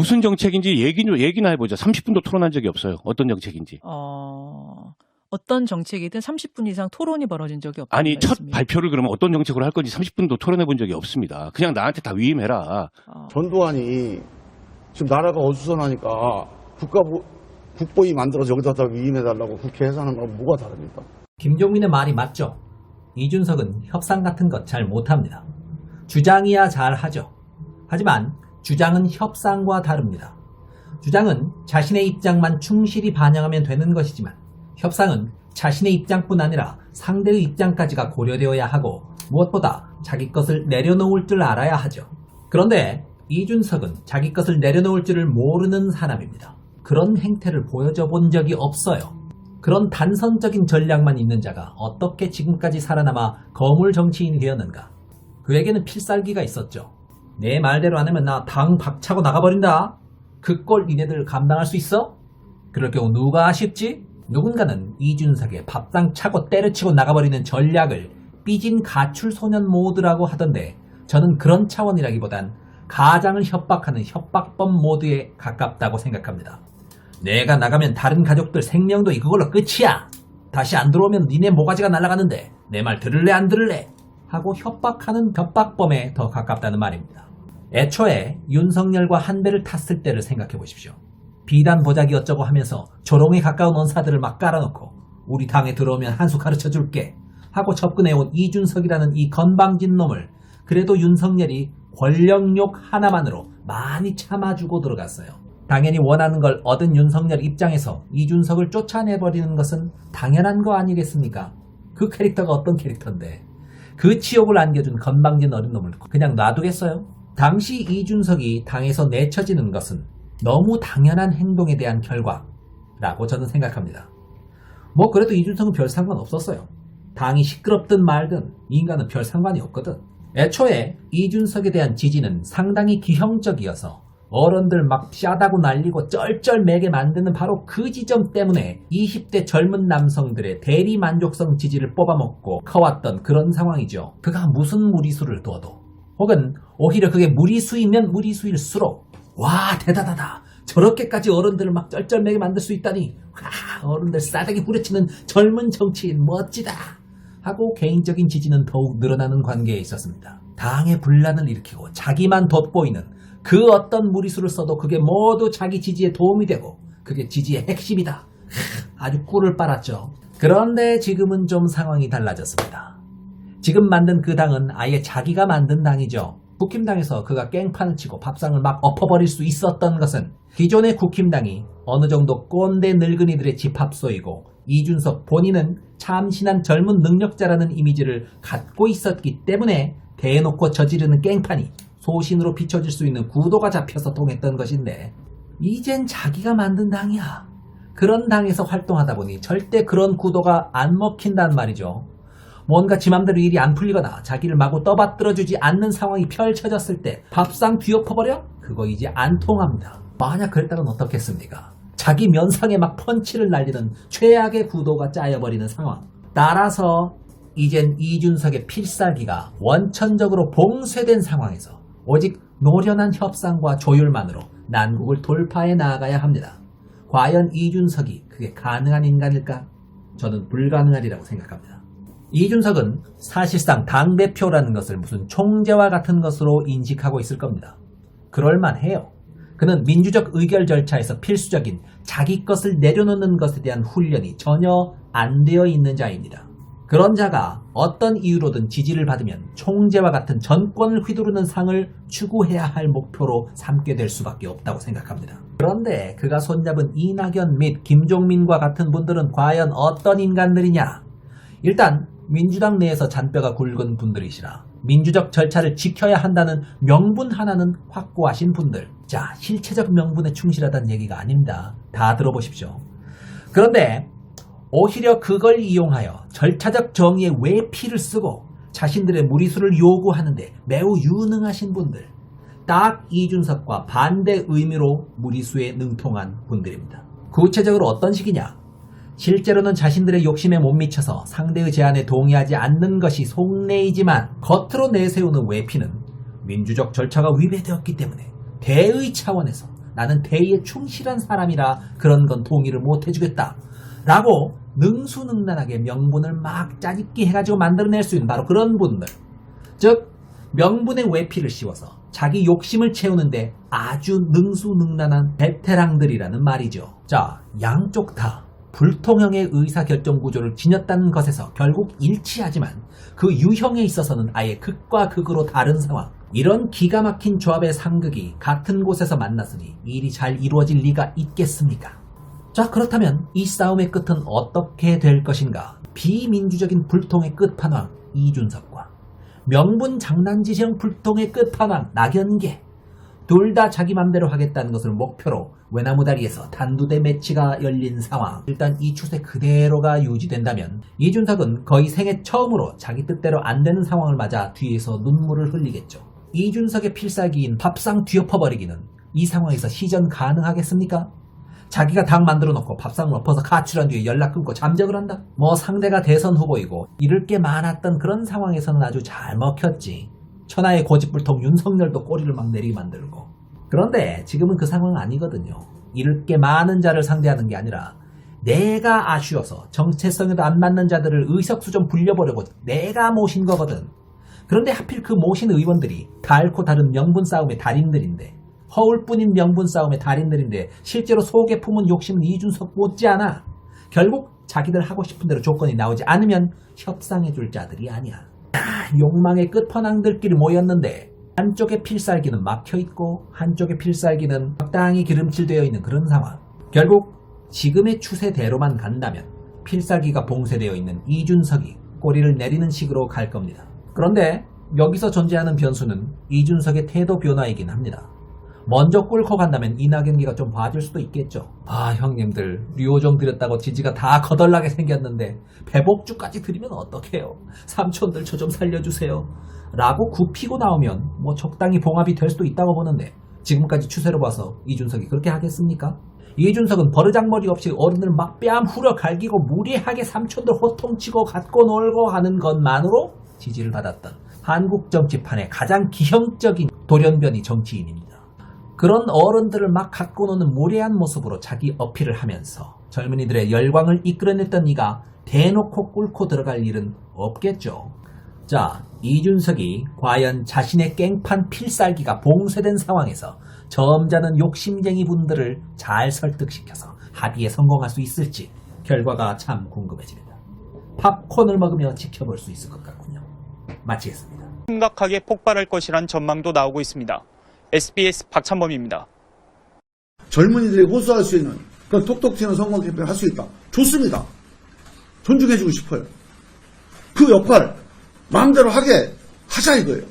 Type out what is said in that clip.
무슨 정책인지 얘기나 해보자. 30분도 토론한 적이 없어요. 어떤 정책인지. 어떤 정책이든 30분 이상 토론이 벌어진 적이 없다는 아니, 첫 말씀이에요. 발표를 그러면 어떤 정책으로 할 건지 30분도 토론해 본 적이 없습니다. 그냥 나한테 다 위임해라. 전두환이 지금 나라가 어수선하니까 국보위 만들어서 여기다 위임해달라고 국회 해산한 거랑 뭐가 다릅니까? 김종민의 말이 맞죠. 이준석은 협상 같은 것 잘 못합니다. 주장이야 잘하죠. 하지만 주장은 협상과 다릅니다. 주장은 자신의 입장만 충실히 반영하면 되는 것이지만 협상은 자신의 입장뿐 아니라 상대의 입장까지가 고려되어야 하고 무엇보다 자기 것을 내려놓을 줄 알아야 하죠. 그런데 이준석은 자기 것을 내려놓을 줄을 모르는 사람입니다. 그런 행태를 보여줘 본 적이 없어요. 그런 단선적인 전략만 있는 자가 어떻게 지금까지 살아남아 거물 정치인이 되었는가? 그에게는 필살기가 있었죠. 내 말대로 안 하면 나 당 박차고 나가버린다. 그 꼴 니네들 감당할 수 있어? 그럴 경우 누가 아쉽지? 누군가는 이준석의 밥상 차고 때려치고 나가버리는 전략을 삐진 가출소년 모드라고 하던데 저는 그런 차원이라기보단 가장을 협박하는 협박범 모드에 가깝다고 생각합니다. 내가 나가면 다른 가족들 생명도 그걸로 끝이야. 다시 안 들어오면 니네 모가지가 날아가는데 내 말 들을래 안 들을래? 하고 협박하는 협박범에 더 가깝다는 말입니다. 애초에 윤석열과 한 배를 탔을 때를 생각해 보십시오. 비단 보자기 어쩌고 하면서 조롱에 가까운 언사들을 막 깔아놓고 우리 당에 들어오면 한 수 가르쳐 줄게 하고 접근해온 이준석이라는 이 건방진 놈을 그래도 윤석열이 권력욕 하나만으로 많이 참아주고 들어갔어요. 당연히 원하는 걸 얻은 윤석열 입장에서 이준석을 쫓아내버리는 것은 당연한 거 아니겠습니까? 그 캐릭터가 어떤 캐릭터인데 그 치욕을 안겨준 건방진 어린 놈을 그냥 놔두겠어요? 당시 이준석이 당에서 내쳐지는 것은 너무 당연한 행동에 대한 결과라고 저는 생각합니다. 뭐 그래도 이준석은 별 상관 없었어요. 당이 시끄럽든 말든 인간은 별 상관이 없거든. 애초에 이준석에 대한 지지는 상당히 기형적이어서 어른들 막 샤다고 날리고 쩔쩔매게 만드는 바로 그 지점 때문에 20대 젊은 남성들의 대리 만족성 지지를 뽑아먹고 커왔던 그런 상황이죠. 그가 무슨 무리수를 둬도 혹은 오히려 그게 무리수이면 무리수일수록 와 대단하다. 저렇게까지 어른들을 막 쩔쩔매게 만들 수 있다니. 와 어른들 싸대기 후려치는 젊은 정치인 멋지다. 하고 개인적인 지지는 더욱 늘어나는 관계에 있었습니다. 당의 분란을 일으키고 자기만 돋보이는 그 어떤 무리수를 써도 그게 모두 자기 지지에 도움이 되고 그게 지지의 핵심이다. 아주 꿀을 빨았죠. 그런데 지금은 좀 상황이 달라졌습니다. 지금 만든 그 당은 아예 자기가 만든 당이죠. 국힘당에서 그가 깽판을 치고 밥상을 막 엎어버릴 수 있었던 것은 기존의 국힘당이 어느 정도 꼰대 늙은이들의 집합소이고 이준석 본인은 참신한 젊은 능력자라는 이미지를 갖고 있었기 때문에 대놓고 저지르는 깽판이 소신으로 비춰질 수 있는 구도가 잡혀서 통했던 것인데 이젠 자기가 만든 당이야. 그런 당에서 활동하다 보니 절대 그런 구도가 안 먹힌단 말이죠. 뭔가 지 맘대로 일이 안 풀리거나 자기를 마구 떠받들어주지 않는 상황이 펼쳐졌을 때 밥상 뒤엎어버려? 그거 이제 안 통합니다. 만약 그랬다면 어떻겠습니까? 자기 면상에 막 펀치를 날리는 최악의 구도가 짜여버리는 상황. 따라서 이젠 이준석의 필살기가 원천적으로 봉쇄된 상황에서 오직 노련한 협상과 조율만으로 난국을 돌파해 나아가야 합니다. 과연 이준석이 그게 가능한 인간일까? 저는 불가능하리라고 생각합니다. 이준석은 사실상 당대표라는 것을 무슨 총재와 같은 것으로 인식하고 있을 겁니다. 그럴만해요. 그는 민주적 의결 절차에서 필수적인 자기 것을 내려놓는 것에 대한 훈련이 전혀 안 되어 있는 자입니다. 그런 자가 어떤 이유로든 지지를 받으면 총재와 같은 전권을 휘두르는 상을 추구해야 할 목표로 삼게 될 수밖에 없다고 생각합니다. 그런데 그가 손잡은 이낙연 및 김종민과 같은 분들은 과연 어떤 인간들이냐? 일단 민주당 내에서 잔뼈가 굵은 분들이시라 민주적 절차를 지켜야 한다는 명분 하나는 확고하신 분들. 자, 실체적 명분에 충실하다는 얘기가 아닙니다. 다 들어보십시오. 그런데 오히려 그걸 이용하여 절차적 정의에 외피를 쓰고 자신들의 무리수를 요구하는데 매우 유능하신 분들. 딱 이준석과 반대 의미로 무리수에 능통한 분들입니다. 구체적으로 어떤 식이냐? 실제로는 자신들의 욕심에 못 미쳐서 상대의 제안에 동의하지 않는 것이 속내이지만 겉으로 내세우는 외피는 민주적 절차가 위배되었기 때문에 대의 차원에서 나는 대의에 충실한 사람이라 그런 건 동의를 못 해주겠다. 라고 능수능란하게 명분을 막 짜깁기 해가지고 만들어낼 수 있는 바로 그런 분들. 즉 명분의 외피를 씌워서 자기 욕심을 채우는데 아주 능수능란한 베테랑들이라는 말이죠. 자, 양쪽 다 불통형의 의사결정 구조를 지녔다는 것에서 결국 일치하지만 그 유형에 있어서는 아예 극과 극으로 다른 상황. 이런 기가 막힌 조합의 상극이 같은 곳에서 만났으니 일이 잘 이루어질 리가 있겠습니까? 자, 그렇다면 이 싸움의 끝은 어떻게 될 것인가? 비민주적인 불통의 끝판왕 이준석과 명분 장난지형 불통의 끝판왕 낙연계, 둘 다 자기 맘대로 하겠다는 것을 목표로 외나무다리에서 단두대 매치가 열린 상황. 일단 이 추세 그대로가 유지된다면 이준석은 거의 생애 처음으로 자기 뜻대로 안 되는 상황을 맞아 뒤에서 눈물을 흘리겠죠. 이준석의 필살기인 밥상 뒤엎어버리기는 이 상황에서 시전 가능하겠습니까? 자기가 당 만들어 놓고 밥상을 엎어서 가출한 뒤에 연락 끊고 잠적을 한다? 뭐 상대가 대선 후보이고 잃을 게 많았던 그런 상황에서는 아주 잘 먹혔지. 천하의 고집불통 윤석열도 꼬리를 막 내리게 만들고. 그런데 지금은 그 상황 아니거든요. 잃을 게 많은 자를 상대하는 게 아니라 내가 아쉬워서 정체성에도 안 맞는 자들을 의석수 좀 불려보려고 내가 모신 거거든. 그런데 하필 그 모신 의원들이 다 앓고 다른 명분 싸움의 달인들인데, 허울뿐인 명분 싸움의 달인들인데 실제로 속에 품은 욕심은 이준석 못지않아. 결국 자기들 하고 싶은 대로 조건이 나오지 않으면 협상해줄 자들이 아니야. 욕망의 끝판왕들끼리 모였는데 한쪽의 필살기는 막혀있고 한쪽의 필살기는 적당히 기름칠되어 있는 그런 상황. 결국 지금의 추세대로만 간다면 필살기가 봉쇄되어 있는 이준석이 꼬리를 내리는 식으로 갈 겁니다. 그런데 여기서 존재하는 변수는 이준석의 태도 변화이긴 합니다. 먼저 꿇고 간다면 이낙연기가 좀 봐줄 수도 있겠죠. 아, 형님들 류호정 드렸다고 지지가 다 거덜나게 생겼는데 배복주까지 드리면 어떡해요. 삼촌들 저 좀 살려주세요 라고 굽히고 나오면 뭐 적당히 봉합이 될 수도 있다고 보는데, 지금까지 추세로 봐서 이준석이 그렇게 하겠습니까? 이준석은 버르장머리 없이 어른들 막 뺨 후려 갈기고 무리하게 삼촌들 호통치고 갖고 놀고 하는 것만으로 지지를 받았던 한국 정치판의 가장 기형적인 돌연변이 정치인입니다. 그런 어른들을 막 갖고 노는 무례한 모습으로 자기 어필을 하면서 젊은이들의 열광을 이끌어냈던 이가 대놓고 꿇고 들어갈 일은 없겠죠. 자, 이준석이 과연 자신의 깽판 필살기가 봉쇄된 상황에서 점잖은 욕심쟁이 분들을 잘 설득시켜서 합의에 성공할 수 있을지 결과가 참 궁금해집니다. 팝콘을 먹으며 지켜볼 수 있을 것 같군요. 마치겠습니다. 심각하게 폭발할 것이란 전망도 나오고 있습니다. SBS 박찬범입니다. 젊은이들이 호소할 수 있는 그런 톡톡 튀는 선거 캠페인을 할 수 있다. 좋습니다. 존중해주고 싶어요. 그 역할 마음대로 하게 하자 이거예요.